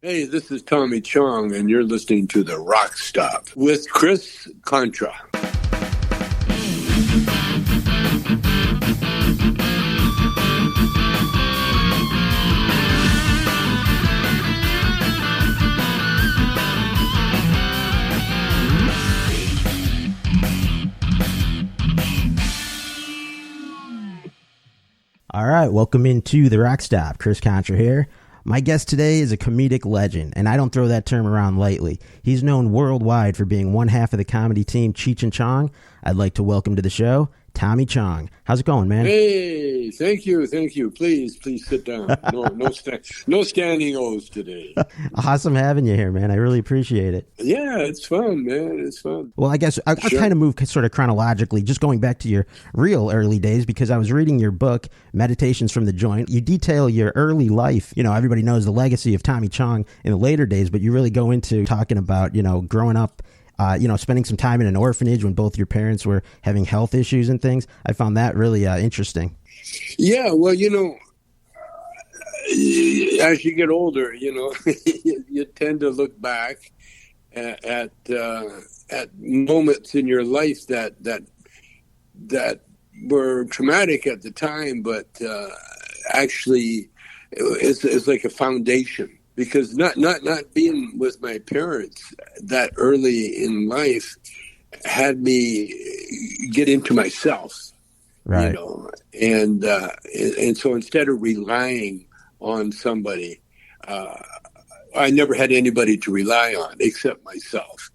Hey, this is Tommy Chong, and you're listening to the RockStop with Chris Contra. All right, welcome into the RockStop. Chris Contra here. My guest today is a comedic legend, and I don't throw that term around lightly. He's known worldwide for being one half of the comedy team Cheech Chong. I'd like to welcome to the show, Tommy Chong. How's it going, man? Hey, thank you. Please sit down. No standing O's today. Awesome having you here, man. I really appreciate it. Yeah, it's fun, man. It's fun. Well, I guess I'll kind of move sort of chronologically, just going back to your real early days, because I was reading your book, Meditations from the Joint. You detail your early life. You know, everybody knows the legacy of Tommy Chong in the later days, but you really go into talking about, growing up, spending some time in an orphanage when both your parents were having health issues and things. I found that really interesting. Yeah, well, as you get older, you tend to look back at moments in your life that were traumatic at the time, but actually it's like a foundation. Because not being with my parents that early in life had me get into myself, right? And so instead of relying on somebody, I never had anybody to rely on except myself,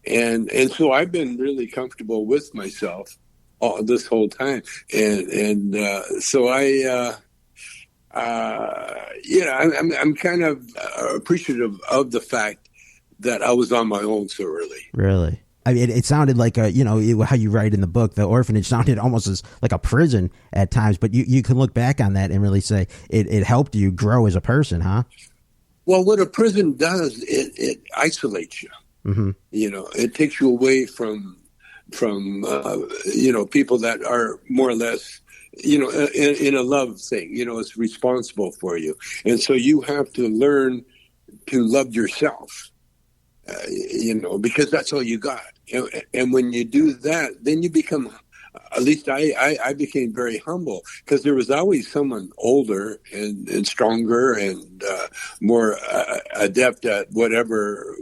and so I've been really comfortable with myself this whole time, and so I'm kind of appreciative of the fact that I was on my own so early. Really? I mean, it sounded like how you write in the book, the orphanage sounded almost as like a prison at times, but you can look back on that and really say it helped you grow as a person, huh? Well, what a prison does, it isolates you. Mm-hmm. It takes you away from people that are more or less, in a love thing, it's responsible for you. And so you have to learn to love yourself, because that's all you got. And when you do that, then you become, at least I became very humble, because there was always someone older and stronger and more adept at whatever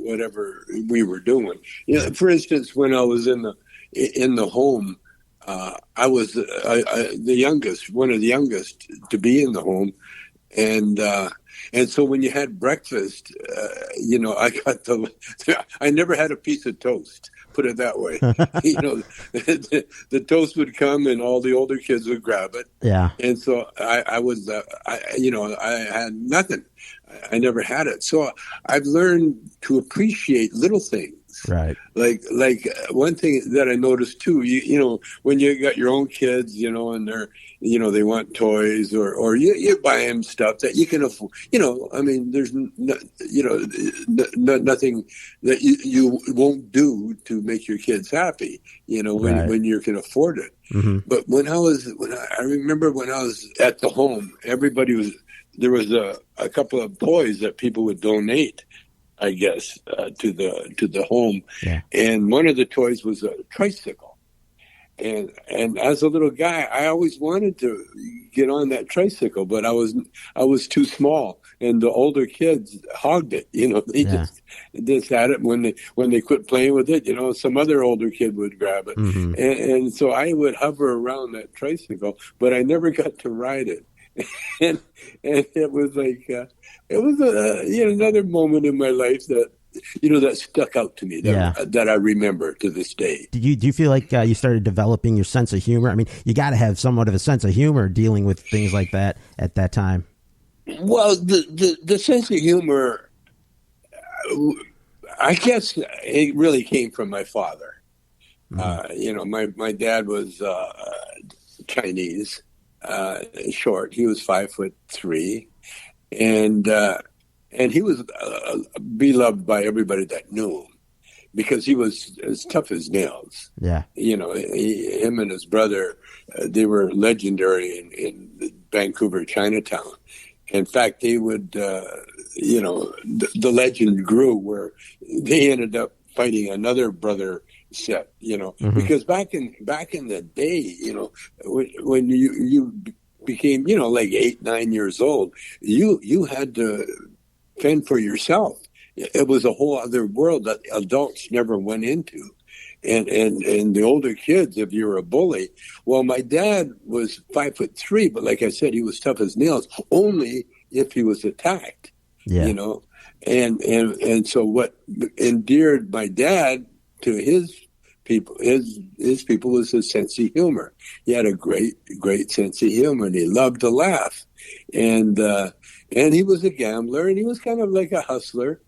we were doing. For instance, when I was in the home, I was the youngest, one of the youngest to be in the home, and so when you had breakfast, I never had a piece of toast. Put it that way. The toast would come, and all the older kids would grab it. Yeah, and so I had nothing. I never had it. So I've learned to appreciate little things. Right. Like one thing that I noticed too, when you got your own kids, and they're, they want toys or you buy them stuff that you can afford, there's nothing that you won't do to make your kids happy, when you can afford it. Mm-hmm. But I remember when I was at the home, there was a couple of toys that people would donate, I guess, to the home. Yeah. And one of the toys was a tricycle. And as a little guy, I always wanted to get on that tricycle, but I was too small, and the older kids hogged it. They just had it. When they quit playing with it, some other older kid would grab it. Mm-hmm. And so I would hover around that tricycle, but I never got to ride it. and it was like another moment in my life that that stuck out to me, that I remember to this day. Do you feel like you started developing your sense of humor? I mean, you got to have somewhat of a sense of humor dealing with things like that at that time. Well, the sense of humor, I guess it really came from my father. Mm-hmm. My dad was Chinese. Short. He was 5'3", and he was beloved by everybody that knew him, because he was as tough as nails. Yeah, him and his brother, they were legendary in Vancouver, Chinatown. In fact, they would the legend grew where they ended up fighting another brother set, because back in the day, when you became, like 8, 9 years old, you had to fend for yourself. It was a whole other world that adults never went into. And the older kids, if you were a bully, well, my dad was 5'3", but like I said, he was tough as nails, only if he was attacked, and so what endeared my dad to his people was his sense of humor. He had a great sense of humor, and he loved to laugh, and he was a gambler, and he was kind of like a hustler,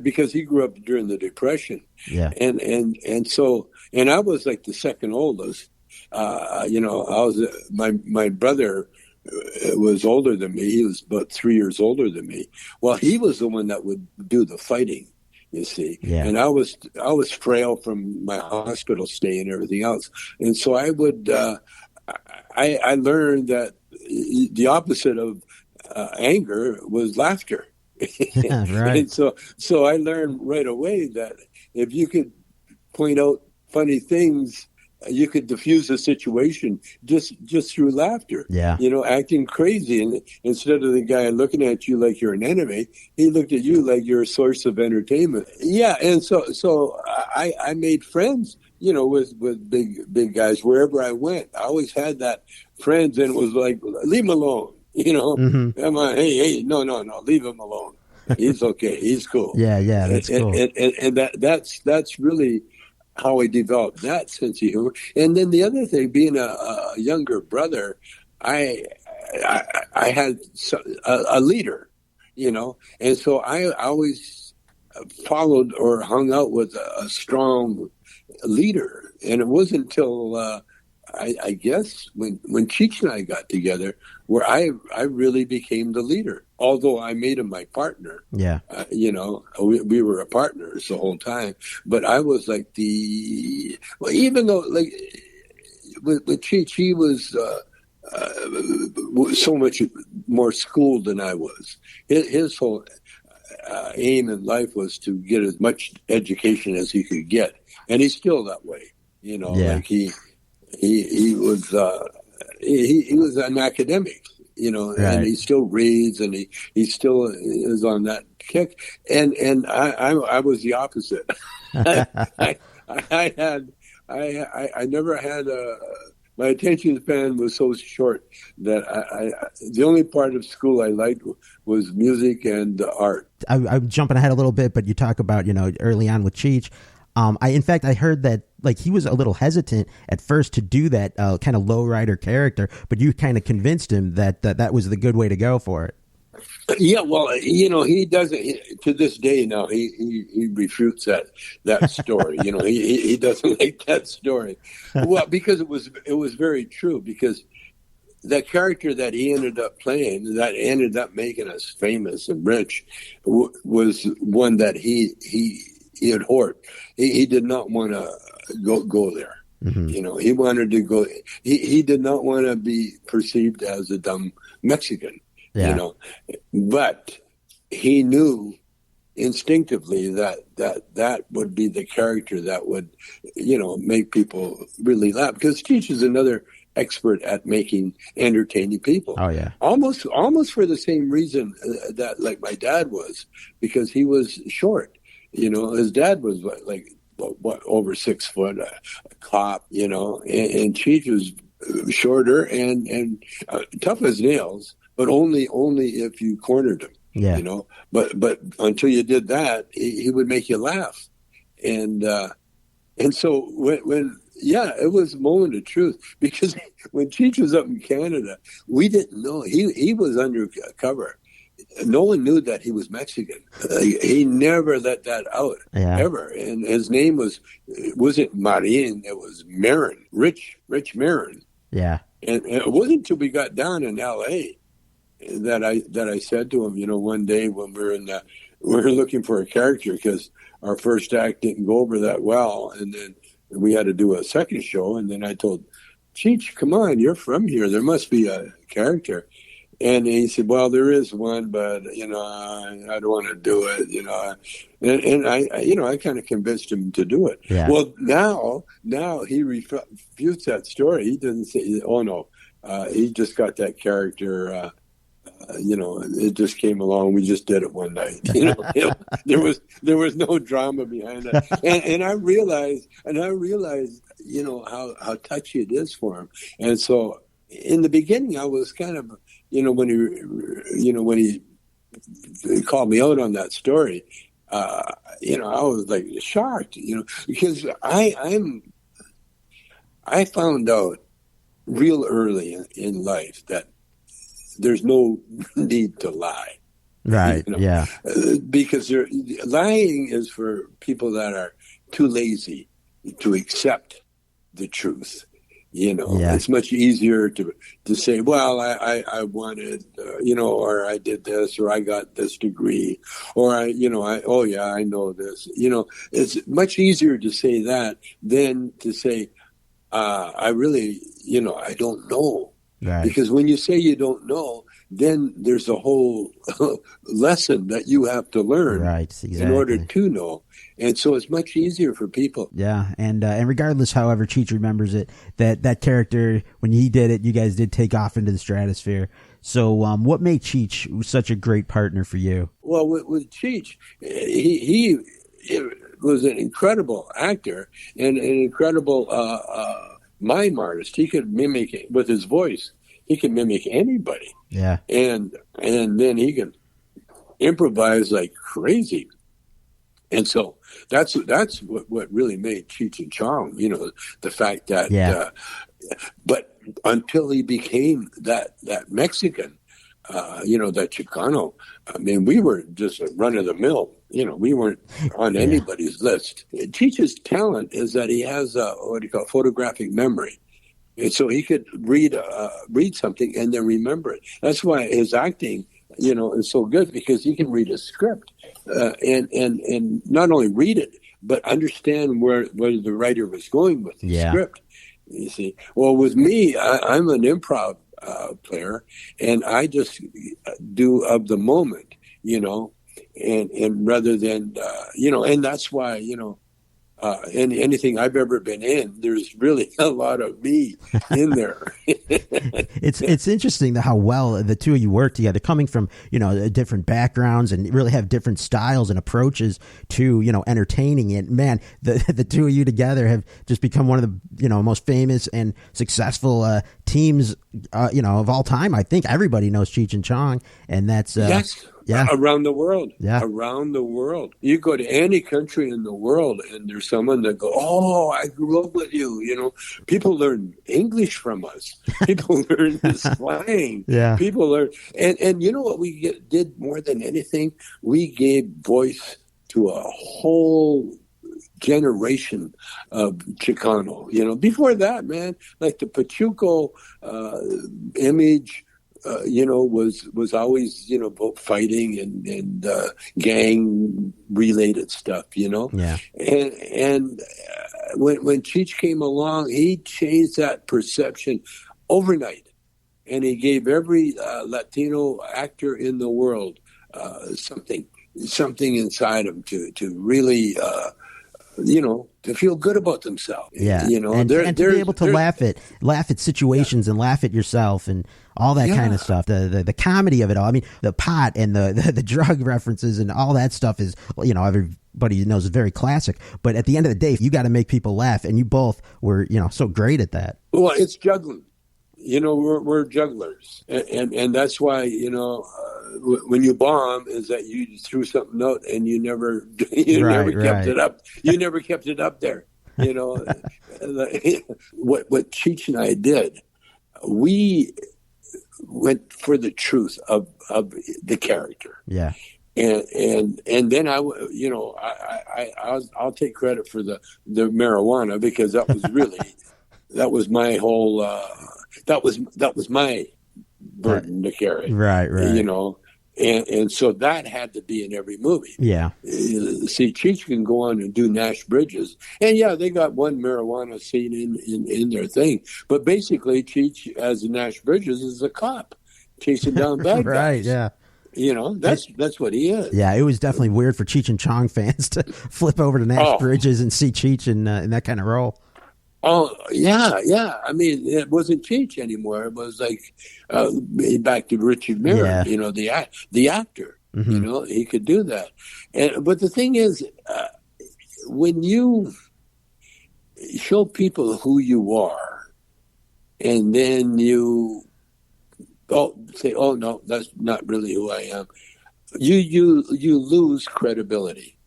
because he grew up during the Depression. Yeah. And so I was like the second oldest. I was my brother was older than me. He was about 3 years older than me. Well, he was the one that would do the fighting, you see. Yeah. And I was frail from my hospital stay and everything else. And so I would I learned that the opposite of anger was laughter. Right. And so I learned right away that if you could point out funny things, you could diffuse a situation just through laughter. Yeah. Acting crazy, and instead of the guy looking at you like you're an enemy, he looked at you like you're a source of entertainment. Yeah, and so I made friends, with big guys wherever I went. I always had that friends, and it was like, leave him alone. Come on, hey, no, leave him alone. He's okay. He's cool. Yeah, that's cool. And that's really how I developed that sense of humor. And then the other thing, being a younger brother, I had a leader, and so I always followed or hung out with a strong leader. And it wasn't until I guess when Cheech and I got together where I really became the leader. Although I made him my partner. Yeah. We were a partners the whole time. But I was like even though like with Cheech, he was so much more schooled than I was. His whole aim in life was to get as much education as he could get. And he's still that way. Like he was he was an academic, right. And he still reads, and he still is on that kick. And I was the opposite. I never had my attention span was so short that the only part of school I liked was music and art. I'm jumping ahead a little bit, but you talk about early on with Cheech. In fact, I heard that like he was a little hesitant at first to do that kind of lowrider character, but you kind of convinced him that was the good way to go for it. Yeah, well, he doesn't to this day. Now he refutes that story. He doesn't like that story. Well, because it was very true. Because that character that he ended up playing, that ended up making us famous and rich, was one that he abhorred. He did not want to go there. Mm-hmm. He wanted to go. He did not want to be perceived as a dumb Mexican. Yeah. But he knew instinctively that would be the character that would, make people really laugh. Because Cheech is another expert at making entertaining people. Oh yeah, almost for the same reason that like my dad was, because he was short. His dad was like over 6 foot, a cop. And Cheech was shorter and tough as nails. But only if you cornered him, yeah. But until you did that, he would make you laugh, and so when it was a moment of truth, because when Cheech was up in Canada, we didn't know he was undercover. No one knew that he was Mexican. He never let that out ever, and his name wasn't Marin, it was Marin, Rich Marin. Yeah, and it wasn't until we got down in L.A. that I said to him, one day when we were looking for a character because our first act didn't go over that well, and then we had to do a second show, and then I told Cheech, come on, you're from here, there must be a character. And he said, "Well, there is one, but I don't want to do it." And I kind of convinced him to do it. Yeah. Well, now he refutes that story. He doesn't say, "Oh no, he just got that character." It just came along. We just did it one night. There was no drama behind it. And I realized, how touchy it is for him. And so in the beginning, I was kind of, when he called me out on that story, I was like shocked, because I found out real early in life that there's no need to lie. Right. Yeah. Because lying is for people that are too lazy to accept the truth. It's much easier to say, well, I wanted, or I did this, or I got this degree, or I know this. It's much easier to say that than to say, I really, I don't know. Right. Because when you say you don't know, then there's a whole lesson that you have to learn in order to know. And so it's much easier for people. Yeah, and regardless, however Cheech remembers it, that character, when he did it, you guys did take off into the stratosphere. So what made Cheech such a great partner for you? Well, with Cheech, he was an incredible actor and an incredible mime artist. He could mimic it with his voice. He can mimic anybody. Yeah. And then he can improvise like crazy. And so that's what really made Cheech and Chong, the fact that but until he became that Mexican, that Chicano, I mean, we were just a run of the mill. We weren't on anybody's list. Cheech's talent is that he has photographic memory. And so he could read something and then remember it. That's why his acting, is so good, because he can read a script and not only read it, but understand where the writer was going with the script. You see, well, with me, I'm an improv player, and I just do of the moment, and rather than and that's why in anything I've ever been in, there's really a lot of me in there. It's interesting how well the two of you work together, coming from different backgrounds, and really have different styles and approaches to entertaining it. Man, the two of you together have just become one of the most famous and successful teams of all time. I think everybody knows Cheech and Chong, and that's yes. Yeah. Around the world. Yeah. Around the world. You go to any country in the world and there's someone that go, "Oh, I grew up with you." People learn English from us. People learn slang. Yeah. People learn. And you know what we did more than anything? We gave voice to a whole generation of Chicano. Before that, man, like the Pachuco image, was always, about fighting and gang related stuff, Yeah. And when Cheech came along, he changed that perception overnight, and he gave every Latino actor in the world something inside them to really, to feel good about themselves. Yeah. And to be able to laugh at situations and laugh at yourself and all that kind of stuff. The comedy of it all. I mean, the pot and the drug references and all that stuff is, everybody knows is very classic. But at the end of the day, you got to make people laugh, and you both were, so great at that. Well, it's juggling. We're jugglers, and that's why when you bomb is that you threw something out and you never kept it up. You never kept it up there. What Cheech and I did, we went for the truth of the character. Yeah. And then I'll take credit for the marijuana, because that was really that was my whole that was my burden to carry. Right. And so that had to be in every movie. Yeah. See, Cheech can go on and do Nash Bridges, and they got one marijuana scene in their thing, but basically Cheech as Nash Bridges is a cop chasing down bad right, guys. yeah. That's what he is. Yeah, it was definitely weird for Cheech and Chong fans to flip over to Nash Bridges and see Cheech in that kind of role. Oh, yeah. I mean, it wasn't Cheech anymore. It was like back to Richard Mirren, the actor. Mm-hmm. He could do that. But the thing is, when you show people who you are, and then you say, "Oh no, that's not really who I am," you lose credibility.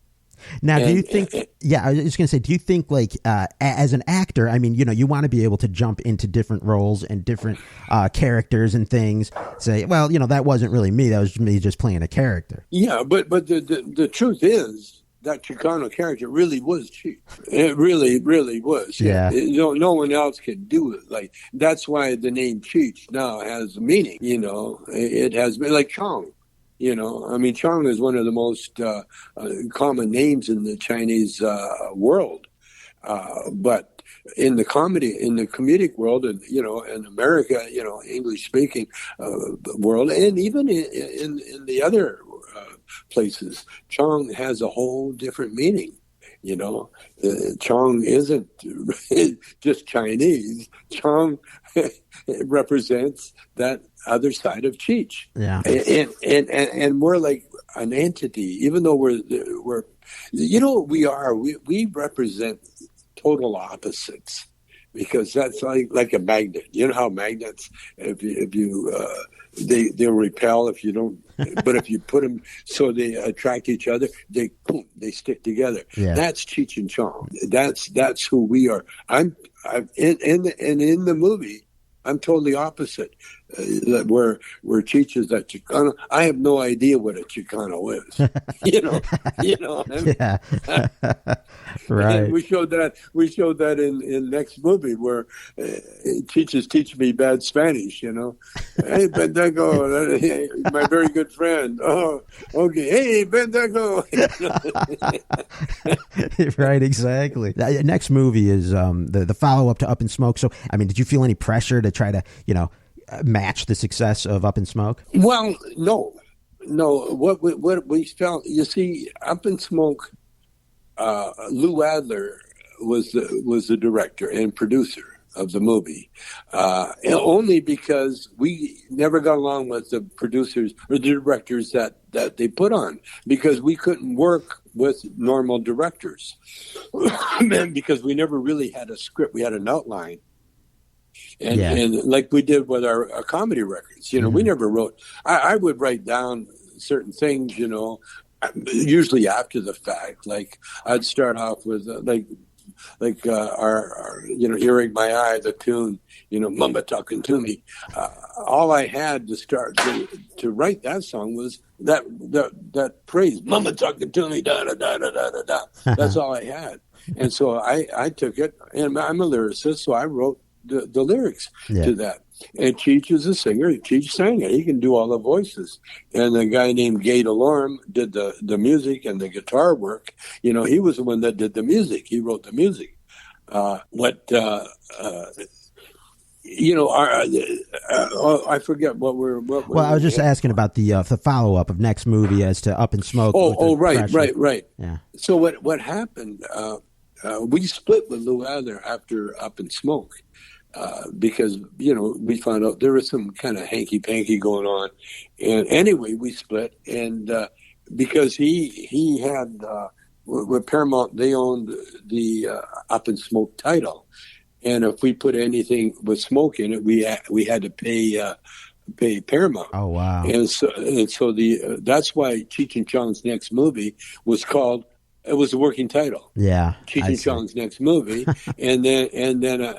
Now, do you think? I was just going to say, do you think, like, as an actor, I mean, you want to be able to jump into different roles and different characters and things. Say, well, that wasn't really me. That was me just playing a character. Yeah, but the truth is that Chicano character really was Cheech. It really, really was. Yeah. No one else could do it. Like, that's why the name Cheech now has meaning. It has been like Chong. I mean, Chong is one of the most common names in the Chinese world. But in the comedic world, and in America, English speaking world, and even in the other places, Chong has a whole different meaning. Chong isn't just Chinese. Chong represents that other side of Cheech. Yeah. And we're like an entity, even though we're what we are. We represent total opposites, because that's like a magnet. You know how magnets, if you they'll repel if you don't, but if you put them so they attract each other, they stick together. Yeah. That's Cheech and Chong. That's who we are. I'm in the movie, I'm totally opposite. Where Cheech is that Chicano, I have no idea what a Chicano is. What I mean? Yeah. Right. And we showed that in next movie where Cheech is teaching me bad Spanish. Hey, Bendejo, my very good friend. Oh, okay. Hey, Bendejo. Right. Exactly. Next movie is the follow up to Up in Smoke. So, I mean, did you feel any pressure to try to match the success of Up in Smoke? Well, no. What we felt, you see, Up in Smoke, Lou Adler was the director and producer of the movie, only because we never got along with the producers or the directors that they put on, because we couldn't work with normal directors because we never really had a script. We had an outline. And like we did with our comedy records, we never wrote. I would write down certain things, usually after the fact. Like I'd start off with our Earring My Eye, the tune, Mama Talking to Me. All I had to start to write that song was that phrase, Mama Talking to Me, da da da da da da. That's all I had, and so I took it, and I'm a lyricist, so I wrote the lyrics to that. And Cheech is a singer. Cheech sang it. He can do all the voices. And a guy named Gay Delorme did the music and the guitar work. He was the one that did the music. He wrote the music. I forget what we're. Well, I was just asking about the follow up of next movie as to Up in Smoke. Right. Yeah. So what happened? We split with Lou Adler after Up in Smoke. Because, we found out there was some kind of hanky-panky going on. And anyway, we split. And because he had, with Paramount, they owned the Up in Smoke title. And if we put anything with smoke in it, we had to pay Paramount. Oh, wow. And so that's why Cheech and Chong's next movie was called, it was a working title. Yeah. Cheech and Chong's next movie. and then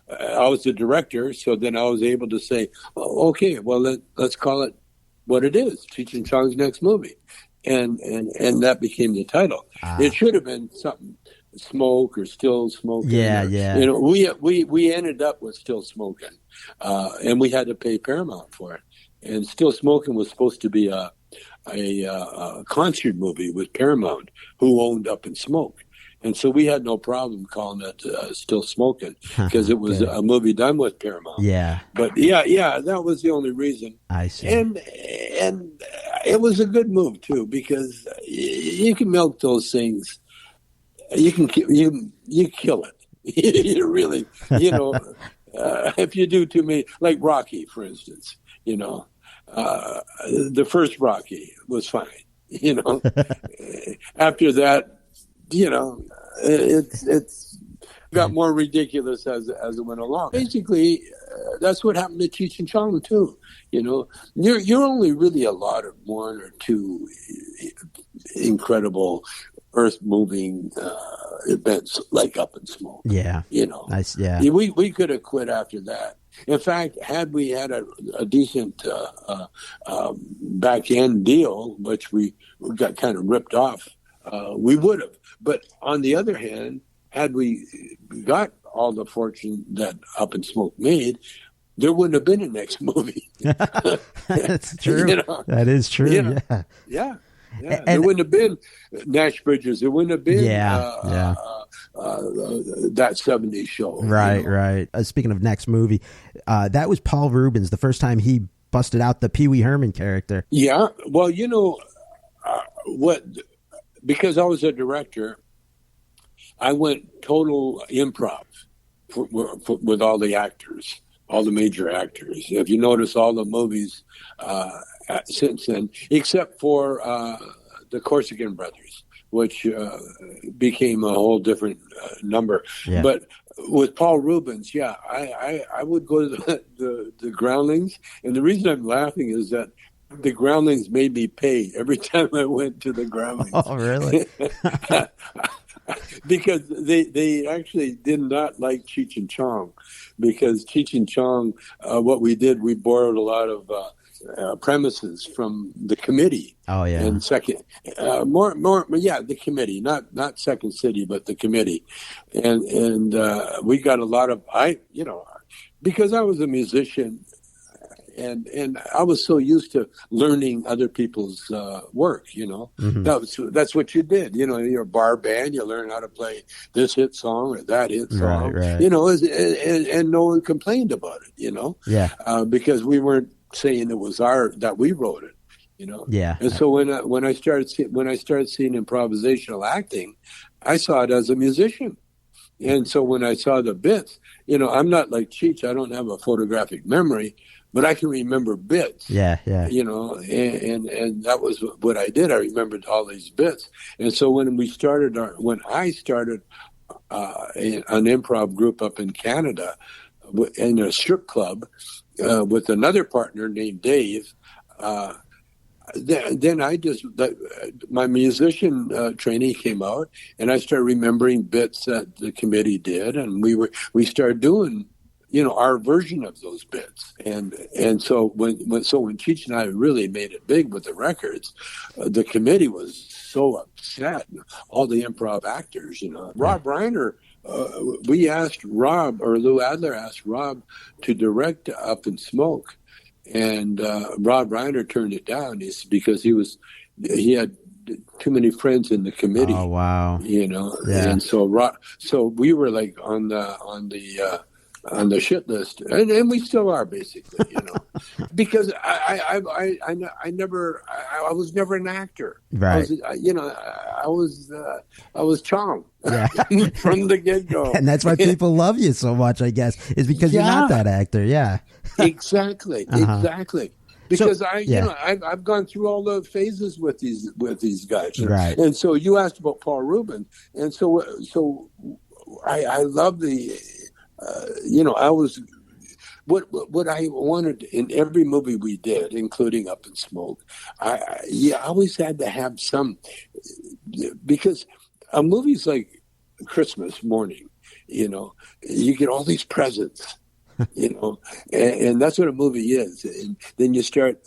I was the director, so then I was able to say, okay, well, let's call it what it is, Cheech and Chong's next movie. And that became the title. It should have been something, Smoke or Still Smoking. Yeah. We ended up with Still Smoking, and we had to pay Paramount for it. And Still Smoking was supposed to be a concert movie with Paramount, who owned Up in Smoke. And so we had no problem calling it Still Smoking, because it was a movie done with Paramount. Yeah. But yeah, that was the only reason. I see. And it was a good move too, because you can milk those things. You can you kill it. You really, if you do too many, like Rocky, for instance, the first Rocky was fine. After that, it's got more ridiculous as it went along. Basically, that's what happened to Cheech and Chong too. You're only really allotted one or two incredible earth-moving events like Up in Smoke. Yeah. Nice. Yeah. We could have quit after that. In fact, had we had a decent back-end deal, which we got kind of ripped off, we would have. But on the other hand, had we got all the fortune that Up in Smoke made, there wouldn't have been a next movie. That's true. That is true. Yeah. Yeah, there wouldn't have been Nash Bridges. There wouldn't have been that 70s show. Right. Speaking of next movie, that was Paul Reubens, the first time he busted out the Pee Wee Herman character. Yeah. Well, because I was a director, I went total improv with all the actors, all the major actors. If you notice, all the movies since then, except for the Corsican Brothers, which became a whole different number. Yeah. But with Paul Reubens, I would go to the Groundlings, and the reason I'm laughing is that the Groundlings made me pay every time I went to the Groundlings. Oh, really? Because they actually did not like Cheech and Chong, because Cheech and Chong, what we did, we borrowed a lot of premises from the committee. Oh yeah. And second, the committee, not Second City, but the committee, and we got a lot of because I was a musician. And I was so used to learning other people's work, Mm-hmm. That's what you did. You're a bar band, you learn how to play this hit song or that hit song, right. And no one complained about it, Yeah. Because we weren't saying it was that we wrote it, Yeah. And so when I started seeing improvisational acting, I saw it as a musician. And so when I saw the bits, I'm not like Cheech. I don't have a photographic memory, but I can remember bits. Yeah. And that was what I did. I remembered all these bits. And so when I started an improv group up in Canada in a strip club with another partner named Dave, then my musician training came out, and I started remembering bits that the committee did, and we started doing our version of those bits. And so when Cheech and I really made it big with the records, the committee was so upset. All the improv actors, Rob Reiner, we asked Rob, or Lou Adler asked Rob to direct Up in Smoke, and Rob Reiner turned it down. Because he had too many friends in the committee. Oh wow! Yeah. And so we were like on the shit list, and we still are, basically, because I was never an actor. Right. I was Chong. Yeah. From the get-go. And that's why people love you so much, I guess, is because you're not that actor. Yeah. Exactly. Exactly. Because I've gone through all the phases with these guys. Right. And so you asked about Paul Reubens, and so I love the. I was what I wanted in every movie we did, including Up in Smoke. I always had to have some, because movies like Christmas morning, you get all these presents, and that's what a movie is. And then you start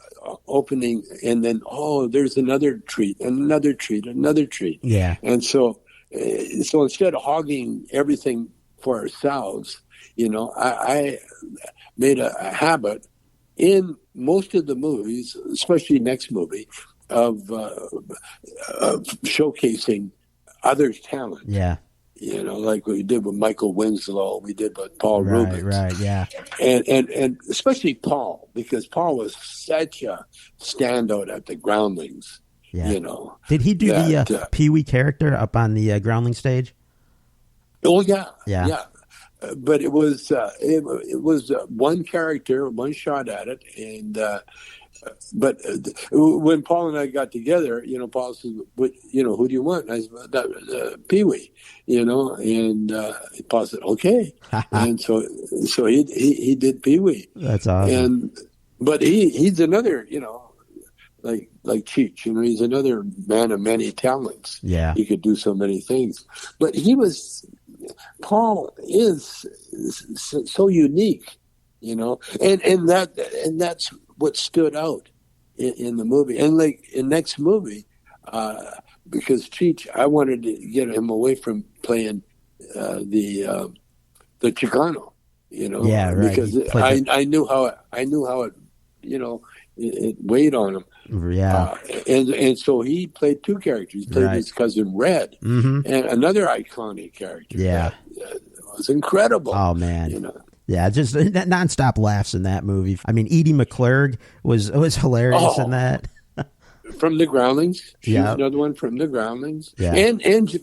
opening, and then there's another treat, another treat, another treat. Yeah. And so instead of hogging everything for ourselves, I made a habit in most of the movies, especially next movie, of showcasing others' talent. Yeah. Like we did with Michael Winslow, we did with Paul Reubens. Right, yeah. And especially Paul, because Paul was such a standout at the Groundlings. Yeah. Did he do the Pee-wee character up on the Groundling stage? Oh, yeah. But it was one character, one shot at it, and but when Paul and I got together, Paul said, "Who do you want?" And I said, "Pee-wee," and Paul said, "Okay," and so he did Pee-wee. That's awesome. But he's another, like Cheech, he's another man of many talents. Yeah, he could do so many things, but Paul is so unique, and that's what stood out in the movie. And like in next movie, because Cheech, I wanted to get him away from playing the Chicano, Yeah, right. Because I knew how it, it weighed on him. Yeah. And so he played two characters. He played his cousin Red, and another iconic character. Yeah. That was incredible. Oh, man. Yeah, just nonstop laughs in that movie. I mean, Edie McClurg was hilarious in that. From the Groundlings. She was another one from the Groundlings. Yeah.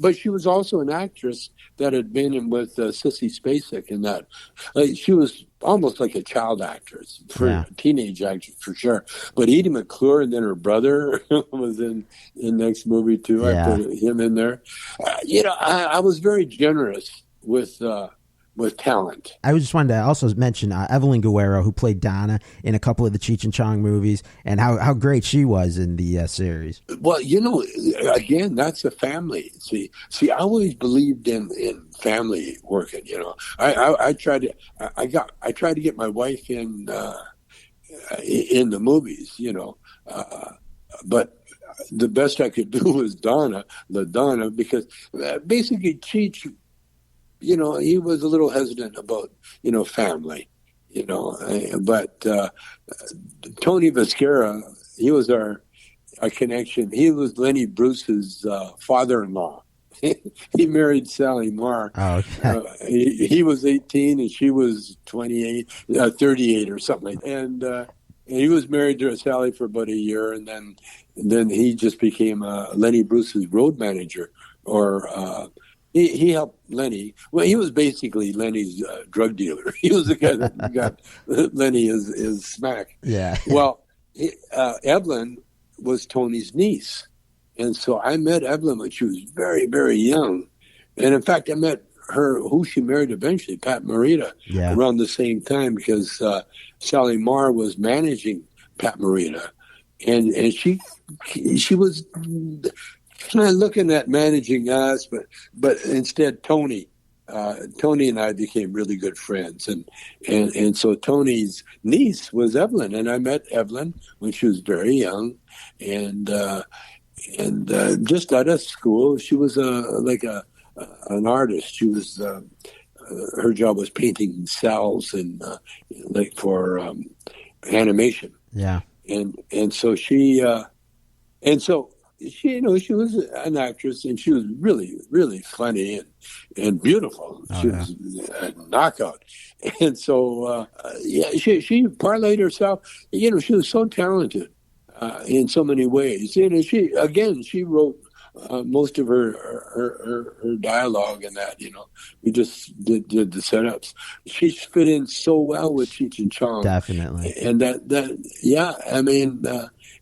But she was also an actress that had been in with Sissy Spacek in that. Like, she was almost like a child actress, a teenage actress for sure. But Edie McClure, and then her brother was in next movie too. Yeah. I put him in there. I was very generous with talent. I just wanted to also mention Evelyn Guerrero, who played Donna in a couple of the Cheech and Chong movies, and how great she was in the series. Well, again, that's a family. See, I always believed in family working. I tried to get my wife in the movies. But the best I could do was Donna, because basically Cheech, he was a little hesitant about, family, but Tony Viscara, he was our connection. He was Lenny Bruce's father-in-law. He married Sally Marr. Oh, okay. He was 18 and she was 38 or something like that. And he was married to Sally for about a year, and then he just became Lenny Bruce's road manager, or he helped Lenny. Well, he was basically Lenny's drug dealer. He was the guy that got Lenny his smack. Yeah. Well, Evelyn was Tony's niece. And so I met Evelyn when she was very, very young. And in fact, I met her, who she married eventually, Pat Morita, around the same time, because Sally Marr was managing Pat Morita. And she was kind of looking at managing us, but instead Tony and I became really good friends, and so Tony's niece was Evelyn, and I met Evelyn when she was very young, and just out of school, she was an artist. She was her job was painting cells and for animation. Yeah, and so she she was an actress, and she was really, really funny and beautiful. She was a knockout. And so, she parlayed herself. She was so talented in so many ways. She wrote most of her dialogue and that, we just did the setups. She fit in so well with Cheech and Chong. Definitely. And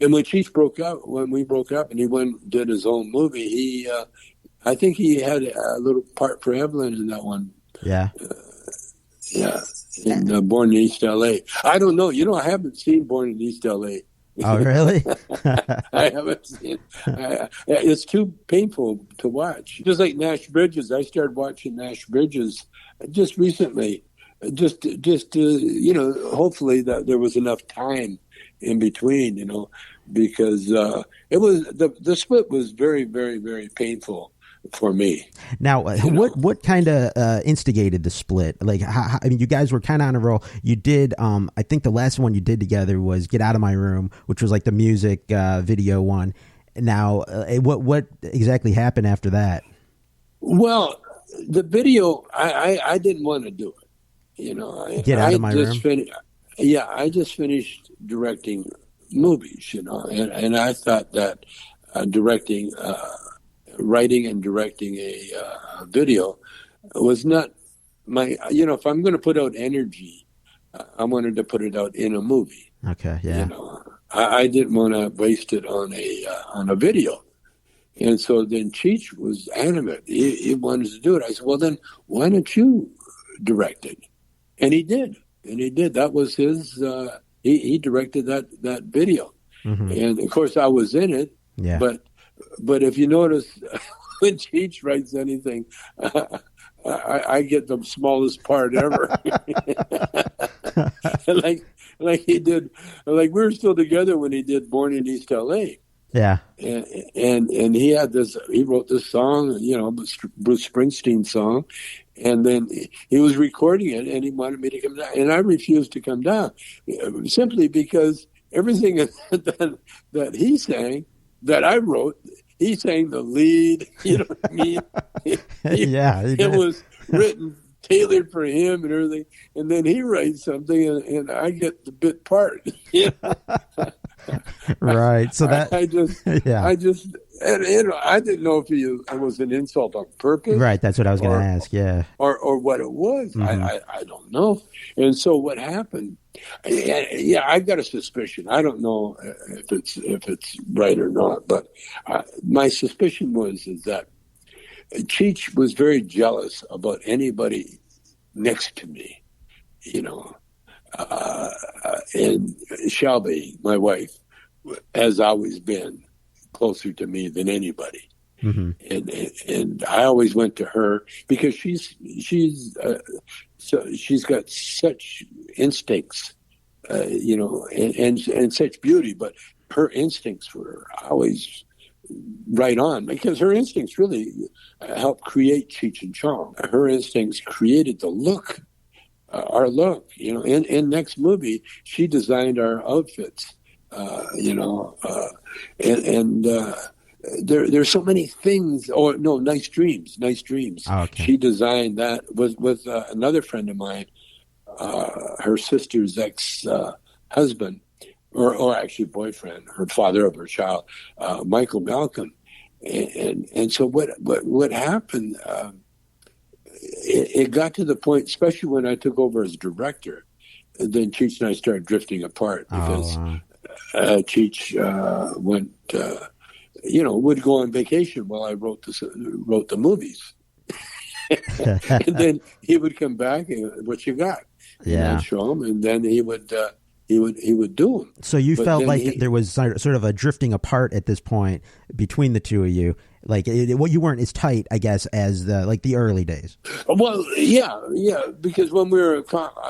and when Cheech when we broke up and he went and did his own movie, I think he had a little part for Evelyn in that one. Yeah. In Born in East LA. I don't know. I haven't seen Born in East LA. Oh, really? I haven't seen it. It's too painful to watch. Just like Nash Bridges. I started watching Nash Bridges just recently. Just hopefully that there was enough time in between, because it was the split was very, very, very painful for me. Now, what kind of instigated the split? Like, you guys were kind of on a roll. You did, I think the last one you did together was Get Out of My Room, which was like the music video one. Now, what exactly happened after that? Well, the video, I didn't want to do it. You know, Get out of my room. Yeah, I just finished directing movies. You know, and I thought that writing and directing a video was not my. You know, if I'm going to put out energy, I wanted to put it out in a movie. Okay, yeah. You know, I didn't want to waste it on a video. And so then Cheech was adamant. He wanted to do it. I said, well, then why don't you direct it? And he did. That was his, he directed that video. Mm-hmm. And of course I was in it. Yeah. But if you notice, when Cheech writes anything, I get the smallest part ever. like he did, like we were still together when he did Born in East LA. Yeah. And he wrote this song, you know, Bruce Springsteen song. And then he was recording it and he wanted me to come down. And I refused to come down simply because everything that he sang, that I wrote, he sang the lead, you know what I mean? It was written, tailored for him and everything. And then he writes something and I get the bit part. You know? Right. So that I didn't know if it was an insult on purpose. Right. That's what I was going to ask. Yeah. Or what it was. Mm-hmm. I don't know. And so what happened? I got a suspicion. I don't know if it's right or not, but my suspicion is that Cheech was very jealous about anybody next to me, you know. And Shelby, my wife, has always been closer to me than anybody. Mm-hmm. And I always went to her because she's got such instincts, you know, and such beauty, but her instincts were always right on because her instincts really helped create Cheech and Chong. Her instincts created the look. Our look, you know, in next movie, she designed our outfits, you know, and there's so many things. Oh no, Nice Dreams. Oh, okay. She designed that with another friend of mine, her sister's ex husband, or actually boyfriend, her father of her child, Michael Malcolm, and so what happened. It got to the point, especially when I took over as director, then Cheech and I started drifting apart because Cheech went, you know, would go on vacation while I wrote the movies. And then he would come back and what you got? Yeah. And I'd show him, and then he would do them. So you felt like there was sort of a drifting apart at this point between the two of you. Like you weren't as tight, I guess, as the early days. Well, yeah, because when we were a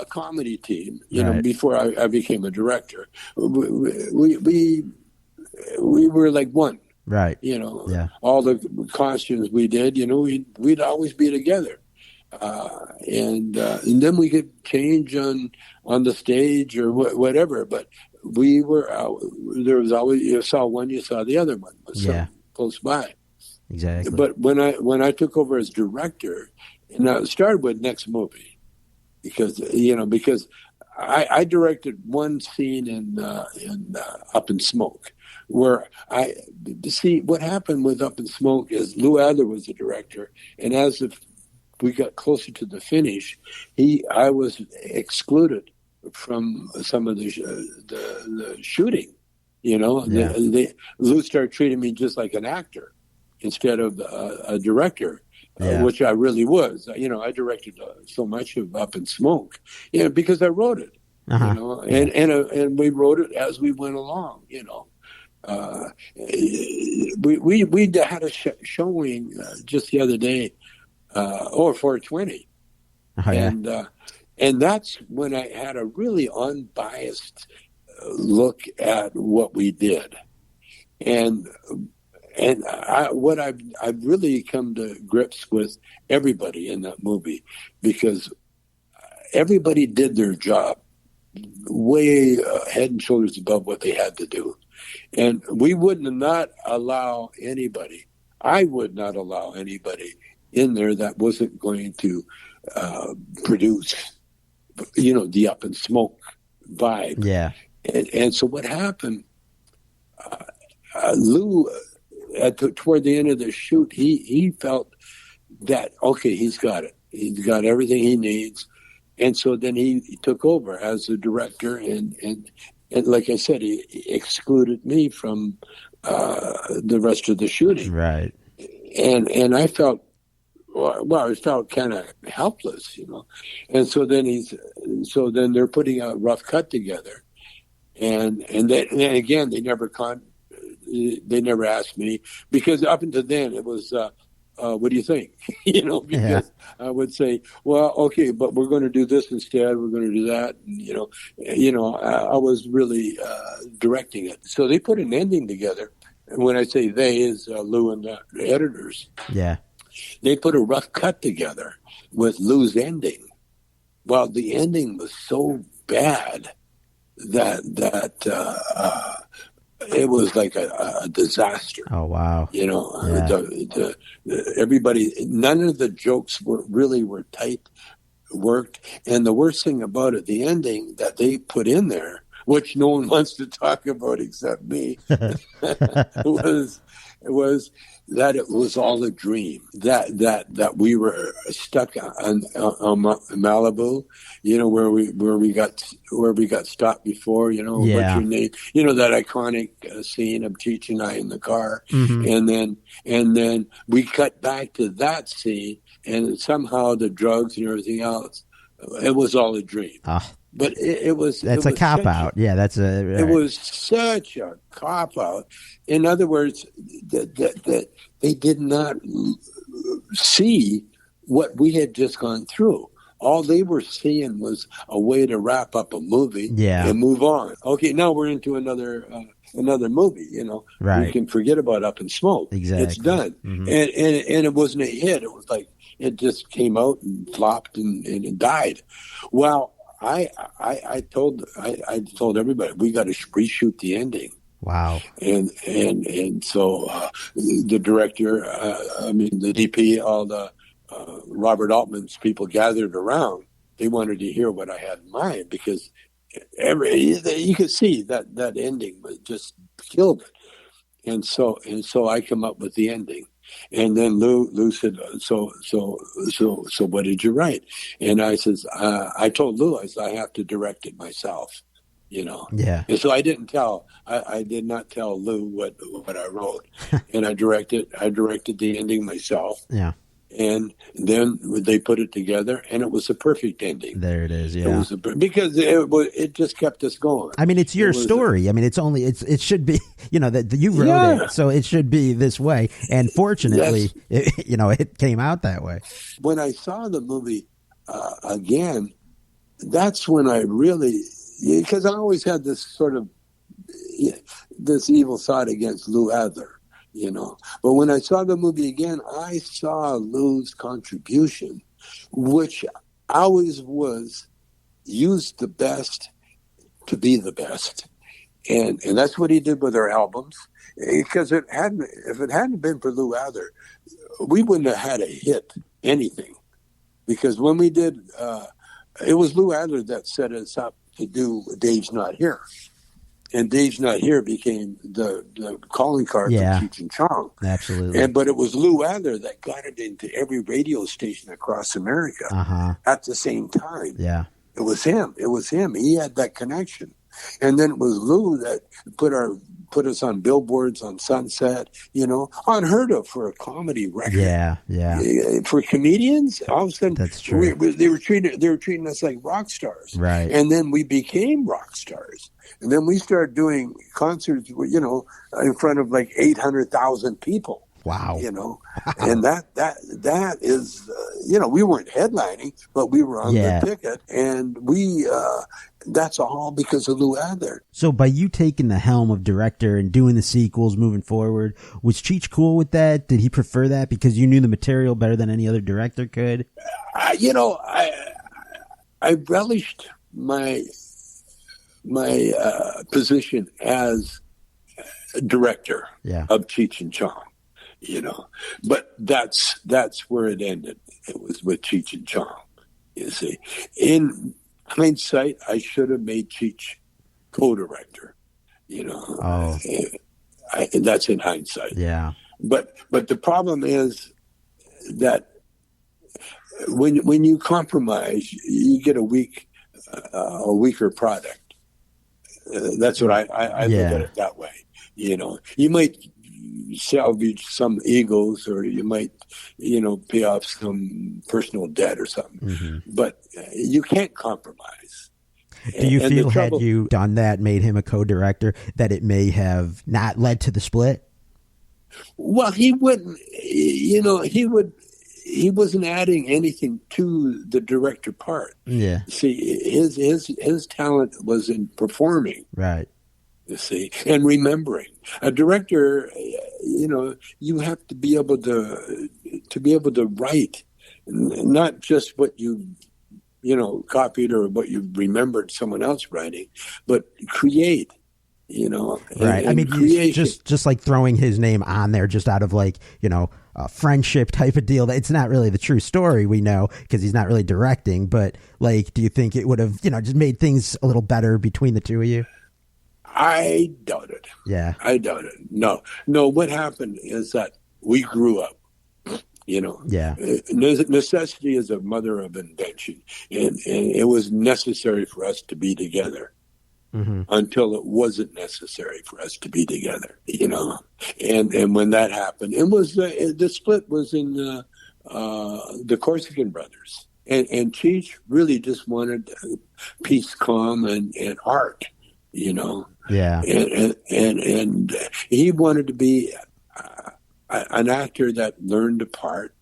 comedy team, you know, before I became a director, we were like one. Right. You know, all the costumes we did, you know, we'd always be together. And then we could change on the stage or whatever, but we were there was always, you saw one, you saw the other one was close by. Exactly. But when I took over as director, and I started with next movie because I directed one scene in Up in Smoke where I see what happened with Up in Smoke is Lou Adler was the director, and as we got closer to the finish, I was excluded from some of the shooting. You know, Lou started treating me just like an actor instead of a director, which I really was. You know, I directed so much of Up in Smoke, you know, because I wrote it. Uh-huh. You know, and we wrote it as we went along. You know, we had a showing just the other day. Or 420. And that's when I had a really unbiased look at what we did. And I've really come to grips with everybody in that movie because everybody did their job way head and shoulders above what they had to do. And we would not allow anybody, I would not allow anybody in there that wasn't going to produce, the Up and Smoke vibe. Yeah. And so what happened, Lou, toward the end of the shoot, he felt that, okay, he's got it. He's got everything he needs. And so then he took over as the director. And like I said, he excluded me from the rest of the shooting. Right. And I felt, I felt kind of helpless, And so then they're putting a rough cut together. And then again, they never asked me, because up until then it was, what do you think? Because I would say, well, okay, but we're going to do this instead. We're going to do that. And, I was really directing it. So they put an ending together. And when I say they, is Lou and the editors. Yeah. They put a rough cut together with Lou's ending. Well, the ending was so bad that it was like a disaster. Oh, wow. Everybody, none of the jokes were tight worked. And the worst thing about it, the ending that they put in there, which no one wants to talk about except me, was that it was all a dream. That we were stuck on Malibu, where we got stopped before, what's your name? That iconic scene of Cheech and I in the car, and then we cut back to that scene, and somehow the drugs and everything else, it was all a dream. But it was... That's a cop-out. Yeah, that's a... Right. It was such a cop-out. In other words, that they did not see what we had just gone through. All they were seeing was a way to wrap up a movie and move on. Okay, now we're into another movie, Right. We can forget about Up and Smoke. Exactly. It's done. And it wasn't a hit. It was like it just came out and flopped and it died. Well, I told everybody we got to reshoot the ending. Wow. And so the director, the DP, all the Robert Altman's people gathered around. They wanted to hear what I had in mind, because you could see that ending was just killed it. And so I come up with the ending. And then Lou said, so what did you write? And I says, I told Lou, I have to direct it myself, Yeah. And so I did not tell Lou what I wrote. And I directed the ending myself. Yeah. And then they put it together, and it was a perfect ending. There it is. Yeah, because it just kept us going. I mean, it's your story. It should be, that you wrote it, so it should be this way. And fortunately, it came out that way. When I saw the movie again, that's when I really, because I always had this sort of this evil side against Lou Adler. But when I saw the movie again, I saw Lou's contribution, which always was use the best to be the best. And that's what he did with our albums. Because if it hadn't been for Lou Adler, we wouldn't have had a hit, anything. Because when we did, it was Lou Adler that set us up to do Dave's Not Here. And Dave's Not Here became the calling card for Cheech Chong. Absolutely. But it was Lou Adler that got it into every radio station across America at the same time. Yeah. It was him. He had that connection. And then it was Lou that put us on billboards on Sunset, unheard of for a comedy record. Yeah, yeah. For comedians, all of a sudden, that's true. They were treating us like rock stars. Right. And then we became rock stars. And then we started doing concerts, in front of like 800,000 people. Wow. And that is, we weren't headlining, but we were on the ticket, and that's all because of Lou Adler. So by you taking the helm of director and doing the sequels moving forward, was Cheech cool with that? Did he prefer that because you knew the material better than any other director could? I relished my position as director of Cheech and Chong. But that's where it ended. It was with Cheech and Chong. You see, in hindsight, I should have made Cheech co-director. Oh, that's in hindsight. Yeah. But the problem is that when you compromise, you get a weaker product. That's what I look at it that way. You might salvage some egos, or you might, pay off some personal debt or something, but you can't compromise. Do you feel had you done that, made him a co-director, that it may have not led to the split? Well, he wouldn't, he wasn't adding anything to the director part. Yeah. See, his talent was in performing. Right. You see, and remembering. A director, you have to be able to write, not just what you copied or what you remembered someone else writing, but create. Right. I mean, just like throwing his name on there just out of like, a friendship type of deal. It's not really the true story, we know, because he's not really directing. But like, do you think it would have, just made things a little better between the two of you? I doubt it. Yeah. I doubt it. No. What happened is that we grew up. Yeah. Necessity is a mother of invention, and it was necessary for us to be together until it wasn't necessary for us to be together. And when that happened, it was the split was in the Corsican brothers, and Cheech really just wanted peace, calm, and art. Yeah. And he wanted to be an actor that learned the part,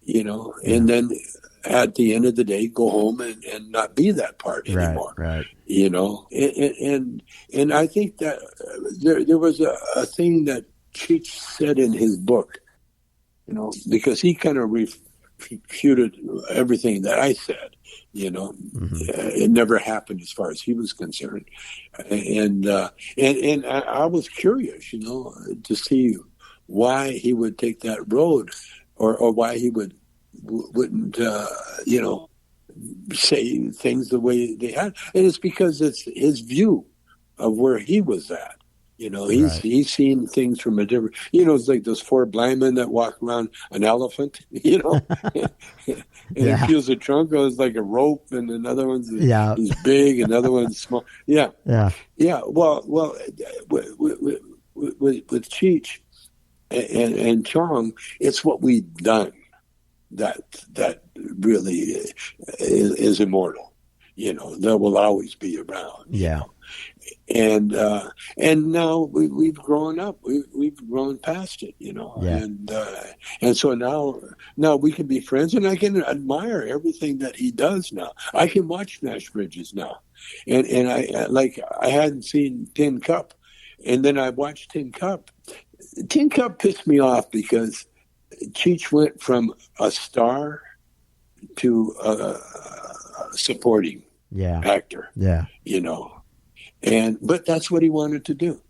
and then at the end of the day, go home and not be that part anymore. Right. And I think that there was a thing that Cheech said in his book, because he kind of refuted everything that I said. It never happened as far as he was concerned, and I was curious, to see why he would take that road, or why he wouldn't, say things the way they had, and it's because it's his view of where he was at. He's seen things from a different. It's like those four blind men that walk around an elephant. And he feels the trunk goes like a rope, and another one's he's big, another one's small. Yeah. Well, with Cheech and Chong, it's what we've done that really is immortal. That will always be around. Yeah. And now we've grown up. We've grown past it, and so now we can be friends, and I can admire everything that he does now. I can watch Nash Bridges now, and I hadn't seen Tin Cup, and then I watched Tin Cup. Tin Cup pissed me off because Cheech went from a star to a supporting actor. Yeah. But that's what he wanted to do.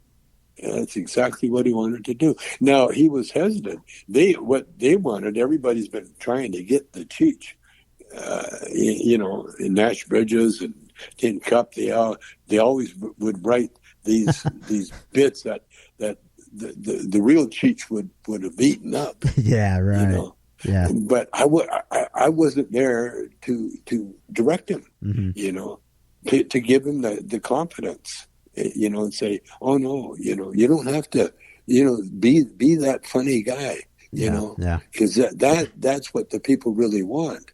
That's exactly what he wanted to do. Now, he was hesitant. What they wanted, everybody's been trying to get the Cheech, in Nash Bridges and Tin Cup. They always would write these bits that the real Cheech would have eaten up. Yeah, right. Yeah. But I wasn't there to direct him, to give him the confidence, and say, oh no, you don't have to, be that funny guy, because that's what the people really want.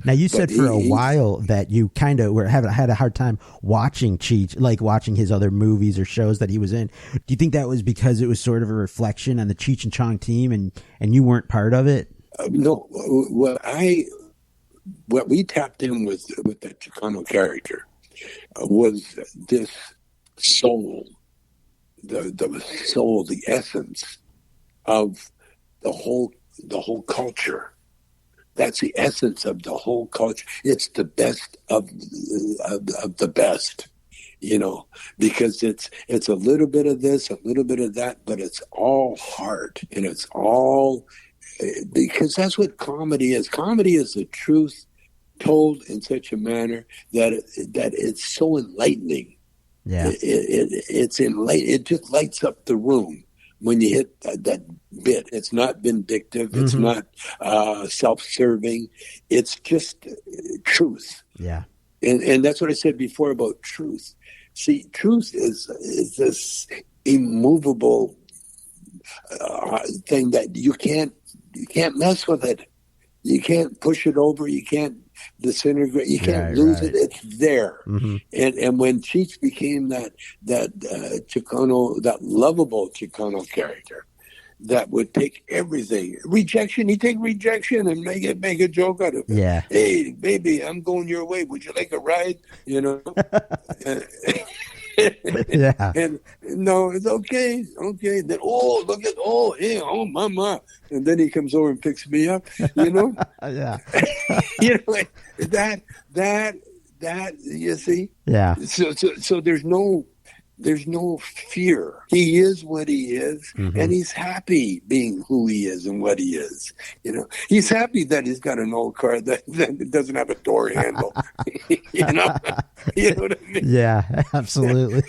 Now, you said for a while that you kind of had a hard time watching Cheech, like watching his other movies or shows that he was in. Do you think that was because it was sort of a reflection on the Cheech and Chong team, and you weren't part of it? No. What we tapped in with that Chicano character was this soul, the essence of the whole culture. That's the essence of the whole culture. It's the best of the best, because it's a little bit of this, a little bit of that, but it's all heart, and it's all, because that's what comedy is. Comedy is the truth told in such a manner that it's so enlightening. Yeah, it's enlightening. It just lights up the room when you hit that bit. It's not vindictive. It's not self-serving. It's just truth. Yeah. And that's what I said before about truth. See, truth is this immovable thing that you can't mess with it. You can't push it over. You can't disintegrate. You can't lose it. It's there. And when Cheech became that Chicano, that lovable Chicano character, that would take everything. Rejection, he'd take rejection and make a joke out of it. Yeah. Hey, baby, I'm going your way. Would you like a ride? Yeah. And no, it's okay. Okay. Then, hey, mama. And then he comes over and picks me up, Yeah. That, you see? Yeah. So there's no fear. He is what he is, and he's happy being who he is and what he is. He's happy that he's got an old car that doesn't have a door handle. You know what I mean? Yeah, absolutely.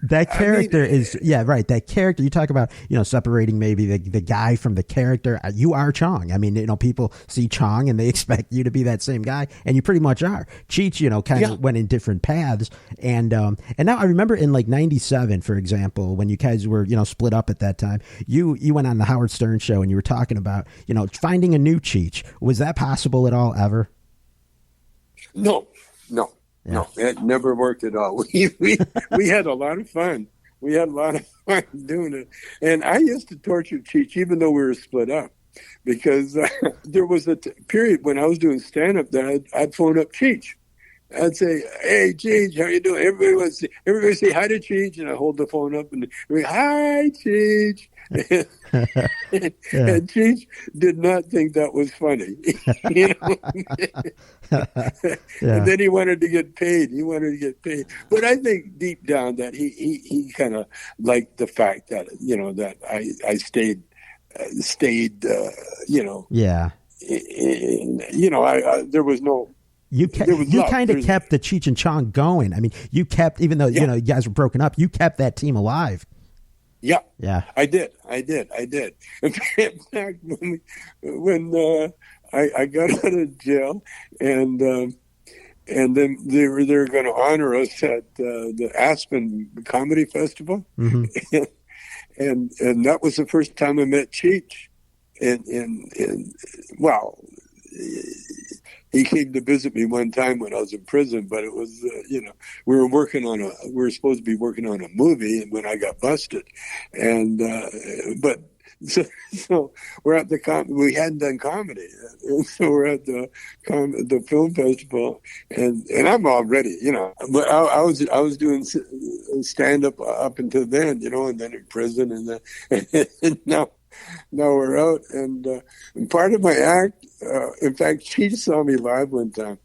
That character is right. That character you talk about, separating maybe the guy from the character. You are Chong. I mean, people see Chong and they expect you to be that same guy, and you pretty much are. Cheech, kind of went in different paths, and now I remember in like '97, for example, when you guys were split up at that time, you went on the Howard Stern show and you were talking about finding a new Cheech. Was that possible at all ever? No, it never worked at all. We had a lot of fun. We had a lot of fun doing it. And I used to torture Cheech, even though we were split up, because there was a period when I was doing stand-up that I'd phone up Cheech. I'd say, "Hey, Cheech, how you doing?" Everybody say hi to Cheech, and I hold the phone up and hi, Cheech. And Cheech did not think that was funny. And then he wanted to get paid. But I think deep down that he kind of liked the fact that that I stayed. There was no. You kind of kept the Cheech and Chong going. I mean, you kept, even though you guys were broken up, you kept that team alive. Yeah. I did. In fact, when I got out of jail, and then they were going to honor us at the Aspen Comedy Festival, and that was the first time I met Cheech, and he came to visit me one time when I was in prison, but it was, we were supposed to be working on a movie, and when I got busted, and so we're at we hadn't done comedy, and so we're at the film festival, and I'm already, but I was doing stand up until then, and then in prison, and now we're out, and part of my act, in fact, Cheech saw me live one time.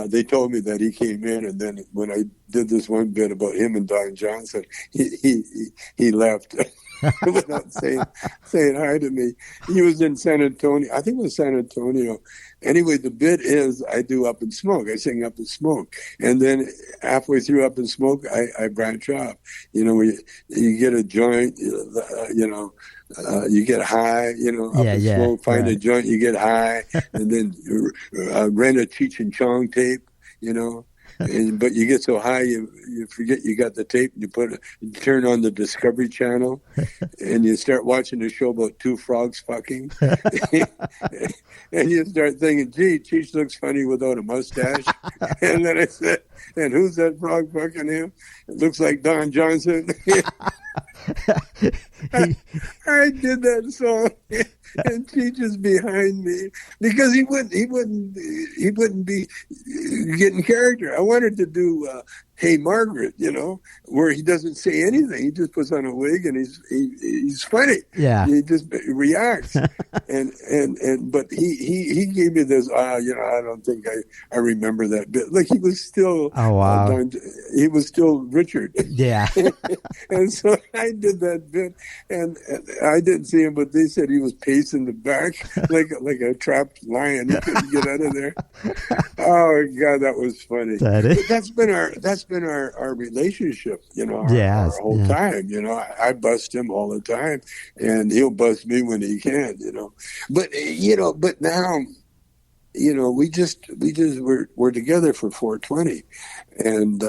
They told me that he came in, and then when I did this one bit about him and Don Johnson, he left without saying hi to me. He was in San Antonio. I think it was San Antonio. Anyway, the bit is I do Up in Smoke. I sing Up in Smoke, and then halfway through Up in Smoke, I branch off. You get a joint. You get high, up in smoke, find a joint, you get high, and then rent a Cheech and Chong tape, but you get so high you forget you got the tape, and you turn on the Discovery Channel, and you start watching a show about two frogs fucking, and you start thinking, gee, Cheech looks funny without a mustache. And then I said, and who's that frog fucking him? It looks like Don Johnson. I did that song, and Cheech is behind me because he wouldn't be getting character. I wanted to do Hey Margaret, where he doesn't say anything. He just puts on a wig and he's funny. Yeah. He just reacts. But he gave me this, I don't think I remember that bit. Like he was still, oh, wow. He was still Richard. Yeah. And so I did that bit and I didn't see him, but they said he was pacing the back like a trapped lion. He couldn't get out of there. Oh God, that was funny. That's been our relationship, our whole time. I bust him all the time, and he'll bust me when he can. But now, we're together for 420, and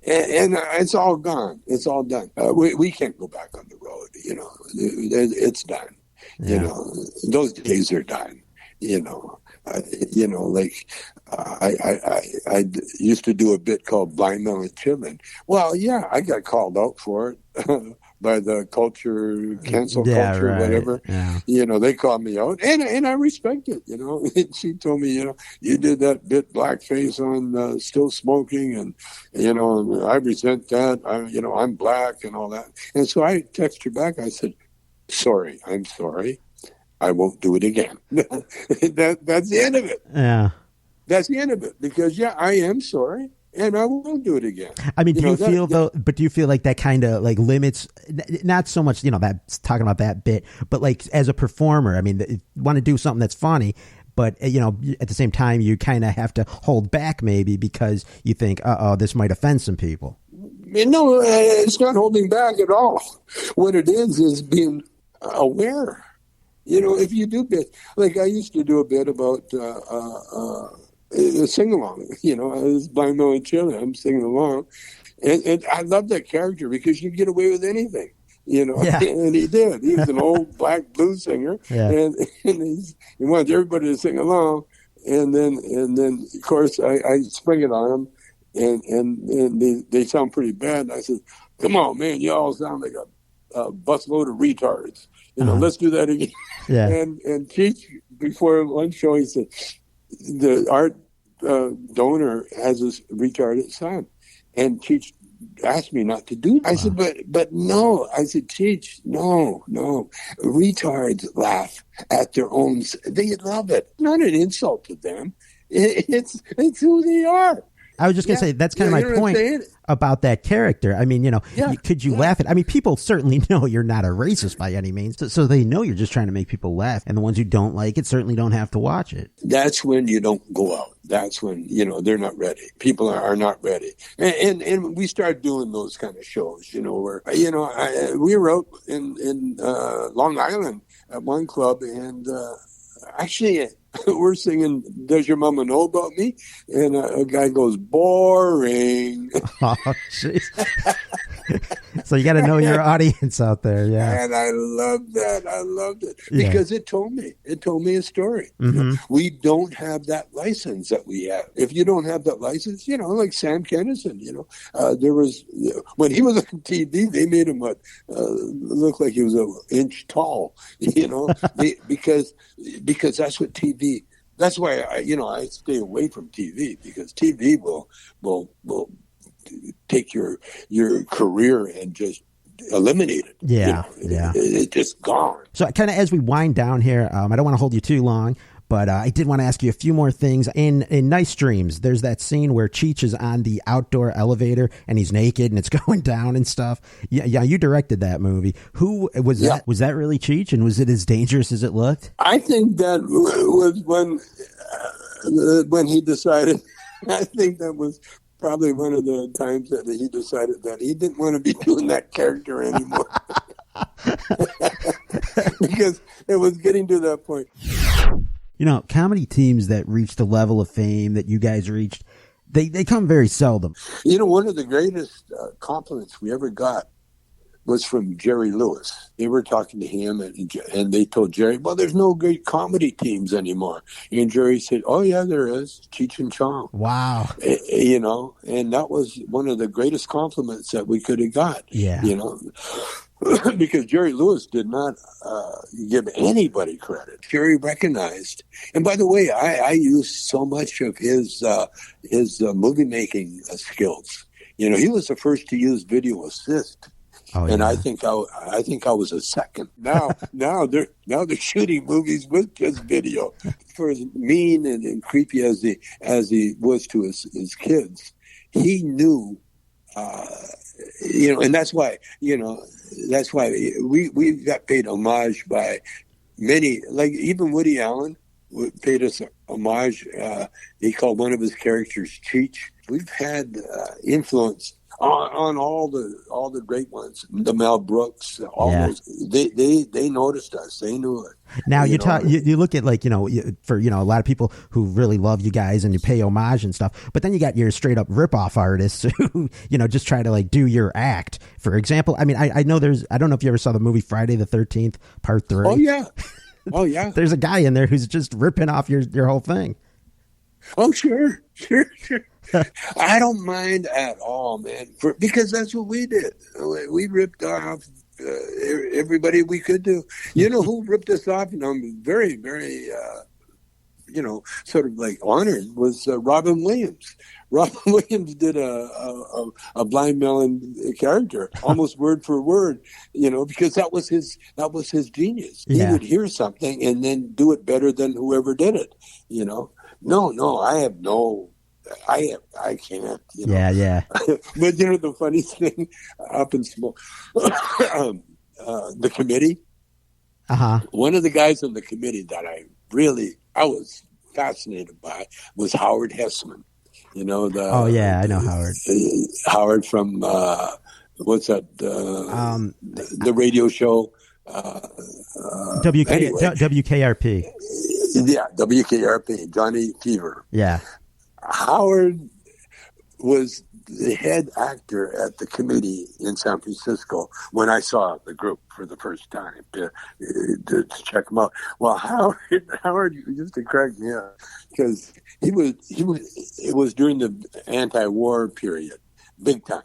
it's all gone. It's all done. We can't go back on the road. It's done. Yeah. Those days are done. I used to do a bit called Blind Melon Chitlin. Well, yeah, I got called out for it by the cancel culture, right. whatever. Yeah. They called me out, and I respect it. And she told me, you did that bit blackface on still smoking, and I resent that. I'm black and all that. And so I texted her back. I said, sorry, I'm sorry. I won't do it again. That's the end of it. Yeah. That's the end of it. Because, I am sorry, and I won't do it again. I mean, do you feel like that kind of like limits, not so much, that's talking about that bit, but like as a performer, I mean, you want to do something that's funny, but, at the same time, you kind of have to hold back maybe because you think, this might offend some people. No, it's not holding back at all. What it is being aware. If you do bits, like I used to do a bit about sing along. I was Blind Melon Chitlin. I'm singing along, and I love that character because you get away with anything. Yeah. And he did. He was an old black blues singer, and he wanted everybody to sing along. And then of course I spring it on him, and they sound pretty bad. And I said, "Come on, man, you all sound like a busload of retards. Let's do that again." Yeah. And Cheech, before one show, he said, the art donor has this retarded son. And Cheech asked me not to do that. I said, but no. I said, Cheech, no. Retards laugh at their own. They love it. It's not an insult to them. It's who they are. I was just going to say, that's kind of my point about that character. I mean, could you laugh at, I mean, people certainly know you're not a racist by any means. So they know you're just trying to make people laugh. And the ones who don't like it certainly don't have to watch it. That's when you don't go out. That's when, they're not ready. People are not ready. And we start doing those kind of shows, where, we were out in Long Island at one club and actually, we're singing Does Your Mama Know About Me? And a guy goes, boring. Oh, jeez. So you got to know your audience out there. Yeah. And I loved that. I loved it because it told me a story. Mm-hmm. We don't have that license that we have. If you don't have that license, like Sam Kinison, there was, when he was on TV, they made him look like he was an inch tall, because that's what TV. That's why I stay away from TV because TV will take your career and just eliminate it. Yeah, it's just gone. So kind of as we wind down here, I don't want to hold you too long, but I did want to ask you a few more things. In Nice Dreams, there's that scene where Cheech is on the outdoor elevator and he's naked and it's going down and stuff. Yeah, you directed that movie. Who was that? Was that really Cheech, and was it as dangerous as it looked? I think that was when he decided. I think that was probably one of the times that he decided that he didn't want to be doing that character anymore. Because it was getting to that point. Comedy teams that reach the level of fame that you guys reached, they come very seldom. One of the greatest compliments we ever got was from Jerry Lewis. They were talking to him, and they told Jerry, well, there's no great comedy teams anymore. And Jerry said, oh, yeah, there is. Cheech and Chong. Wow. And that was one of the greatest compliments that we could have got. Yeah. because Jerry Lewis did not give anybody credit. Jerry recognized, and by the way, I used so much of his movie making skills. You know, he was the first to use video assist. Oh, and yeah. I think I was a second. Now they're shooting movies with just video. For as mean and creepy as he was to his kids, he knew, you know, and that's why we got paid homage by many, like even Woody Allen paid us homage. He called one of his characters Cheech. We've had influence on all the great ones, the Mel Brooks, all those. They noticed us. They knew it. Now you look at, like, you know, for, you know, a lot of people who really love you guys and you pay homage and stuff, but then you got your straight up rip-off artists who, you know, just try to like do your act. For example, I mean, I know I don't know if you ever saw the movie Friday the 13th Part 3. Oh yeah. There's a guy in there who's just ripping off your whole thing. Oh sure. I don't mind at all, man, because that's what we did. We ripped off everybody we could do. You know who ripped us off? And I'm very, very, you know, sort of like honored, was Robin Williams. Robin Williams did a Blind Melon character, almost word for word, you know, because that was his genius. Yeah. He would hear something and then do it better than whoever did it, you know. No, I can't. You know? Yeah. But you know the funny thing, up in small, the committee. One of the guys on the committee that I was fascinated by was Howard Hesseman. You know I know Howard. Howard from what's that? The radio show. WKRP. Yeah, WKRP. Johnny Fever. Yeah. Howard was the head actor at the committee in San Francisco when I saw the group for the first time to check them out. Well, Howard used to crack me up because it was during the anti-war period, big time,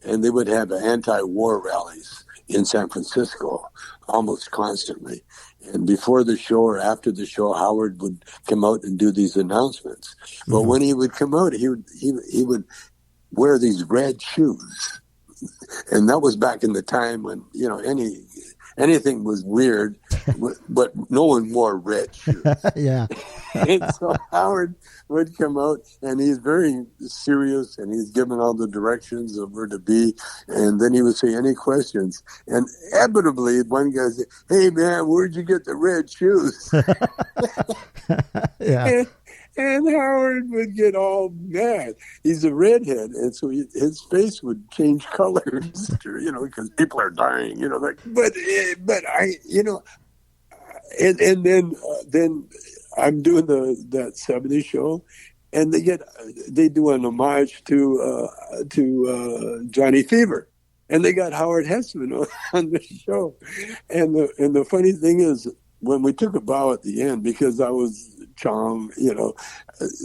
and they would have anti-war rallies in San Francisco almost constantly. And before the show or after the show, Howard would come out and do these announcements. But when he would come out, he would wear these red shoes. And that was back in the time when, you know, anything was weird, but no one wore red shoes. Yeah. And so Howard would come out, and he's very serious, and he's giving all the directions of where to be. And then he would say, any questions? And inevitably, one guy said, hey, man, where'd you get the red shoes? Yeah. And Howard would get all mad. He's a redhead, and so his face would change colors, you know, because people are dying, you know. Like, but I, you know, and then I'm doing that 70s show, and they do an homage to Johnny Fever, and they got Howard Hesseman on the show, and the funny thing is, when we took a bow at the end, because I was Chong, you know,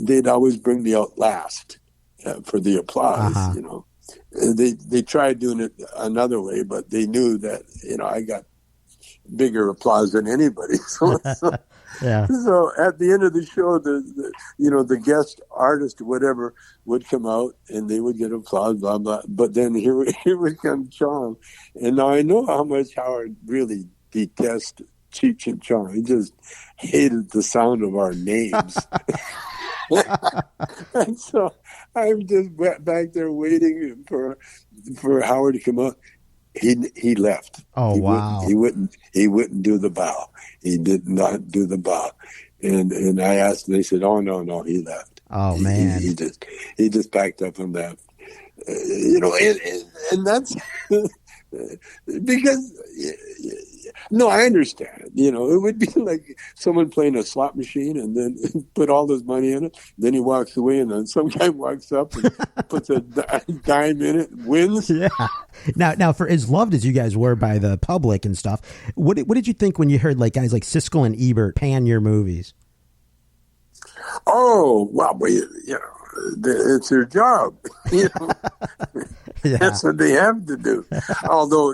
they'd always bring me out last for the applause, you know. They tried doing it another way, but they knew that, you know, I got bigger applause than anybody. So yeah. So at the end of the show, the guest artist or whatever would come out and they would get applause, blah, blah. But then here would come Chong. And now I know how much Howard really detests Cheech and Chong. He just hated the sound of our names. And so I'm just back there waiting for Howard to come up. He left. Oh, wow. He wouldn't do the bow. He did not do the bow. And I asked, and they said, oh, no, he left. Oh, man. He just packed up and left. You know, and that's because, no, I understand. You know, it would be like someone playing a slot machine and then put all this money in it. Then he walks away, and then some guy walks up and puts a dime in it, wins. Yeah. Now, for as loved as you guys were by the public and stuff, what did you think when you heard like guys like Siskel and Ebert pan your movies? Oh, well, you know, it's their job. You know, Yeah. That's what they have to do. Although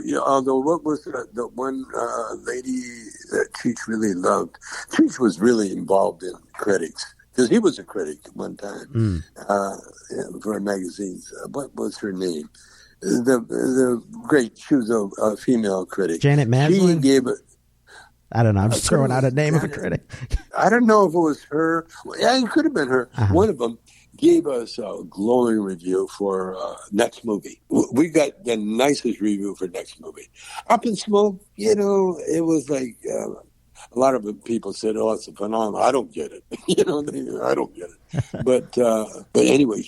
what was the one lady that Cheech really loved? Cheech was really involved in critics because he was a critic at one time for magazines. What was her name? The great, she was a female critic. Janet Maslin? She gave it. I don't know. I'm just throwing out a name of a critic. I don't know if it was her. Yeah, it could have been her. One of them gave us a glowing review for next movie. We got the nicest review for next movie. Up in Smoke, it was like a lot of people said, "Oh, it's a phenomenon." I don't get it. I don't get it. But anyway,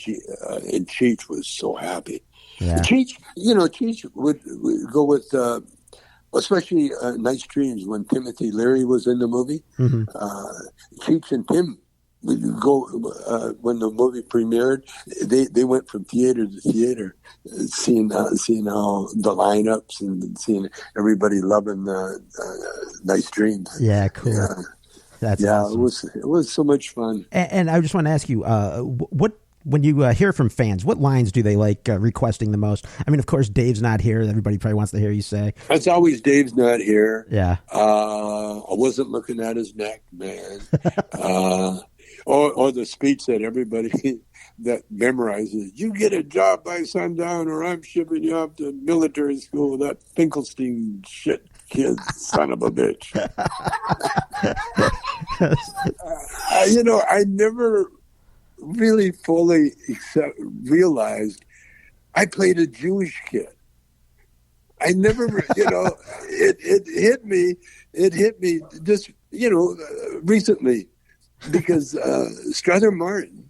and Cheech was so happy. Yeah. Cheech would go with. Especially Nice Dreams, when Timothy Leary was in the movie. Cheech and Tim would go, when the movie premiered, they went from theater to theater, seeing how the lineups and seeing everybody loving Nice Dreams. Yeah, cool. Yeah. That's awesome. It was so much fun. And I just want to ask you, when you hear from fans, what lines do they like requesting the most? I mean, of course, Dave's not here. Everybody probably wants to hear you say. It's always Dave's not here. Yeah. I wasn't looking at his neck, man. Or the speech that everybody that memorizes. You get a job by sundown or I'm shipping you off to military school. That Finkelstein shit kid, son of a bitch. I never really fully realized I played a Jewish kid. I never, it hit me just, recently because Strother Martin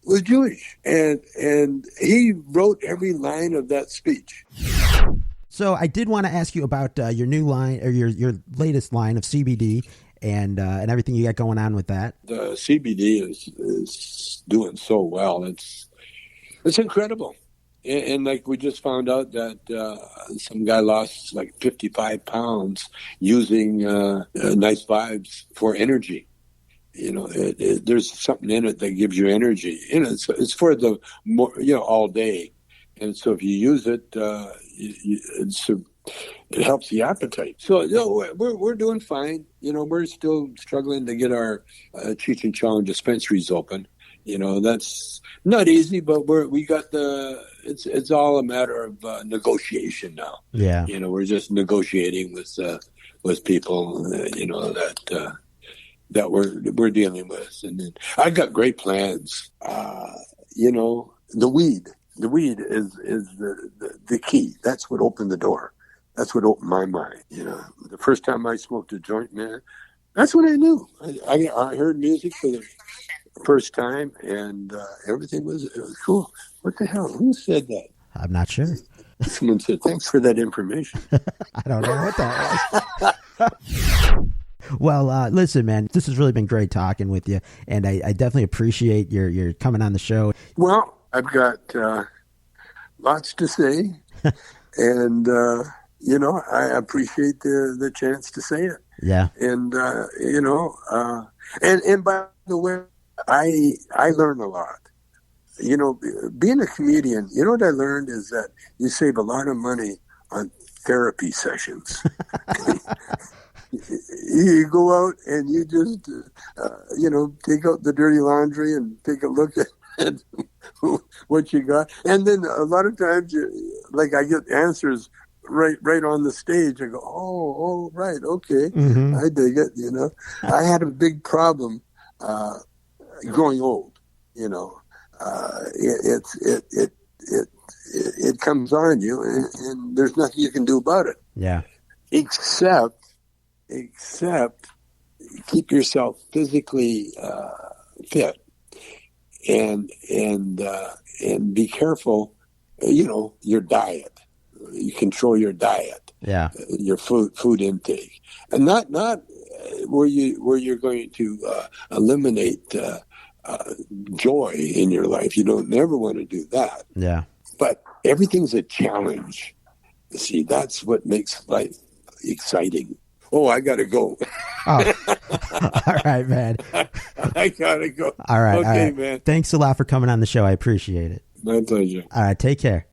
was Jewish and he wrote every line of that speech. So I did want to ask you about your new line or your latest line of CBD and everything you got going on with that. The CBD is doing so well. It's incredible. And like we just found out that some guy lost like 55 pounds using Nice Vibes for energy. There's something in it that gives you energy. It's for the more, all day. And so if you use it, it helps the appetite. So we're doing fine. We're still struggling to get our Cheech Chong dispensaries open. That's not easy, but we got it's all a matter of negotiation now. Yeah. We're just negotiating with people, that we're dealing with. And then I got great plans. The weed is the key. That's what opened the door. That's what opened my mind. The first time I smoked a joint, man, that's when I knew. I heard music for the first time, and everything was cool. What the hell? Who said that? I'm not sure. Someone said, "Thanks for that information." I don't know what that was. Well, listen, man, this has really been great talking with you, and I definitely appreciate your coming on the show. Well, I've got lots to say, and I appreciate the chance to say it. Yeah. And and by the way, I learn a lot. Being a comedian, what I learned is that you save a lot of money on therapy sessions. You go out and you just, take out the dirty laundry and take a look at what you got. And then a lot of times, I get answers right on the stage. I go, oh, right, okay, I dig it. I had a big problem growing old. It comes on you, and there's nothing you can do about it. Yeah. Except keep yourself physically fit, and be careful. Your diet. You control your diet. Yeah. Your food intake, and not where you're going to eliminate joy in your life. You don't never want to do that. Yeah. But everything's a challenge. See, that's what makes life exciting. Oh, I gotta go. Oh. All right, man. I gotta go. All right. Okay, man. Thanks a lot for coming on the show. I appreciate it. My pleasure. All right. Take care.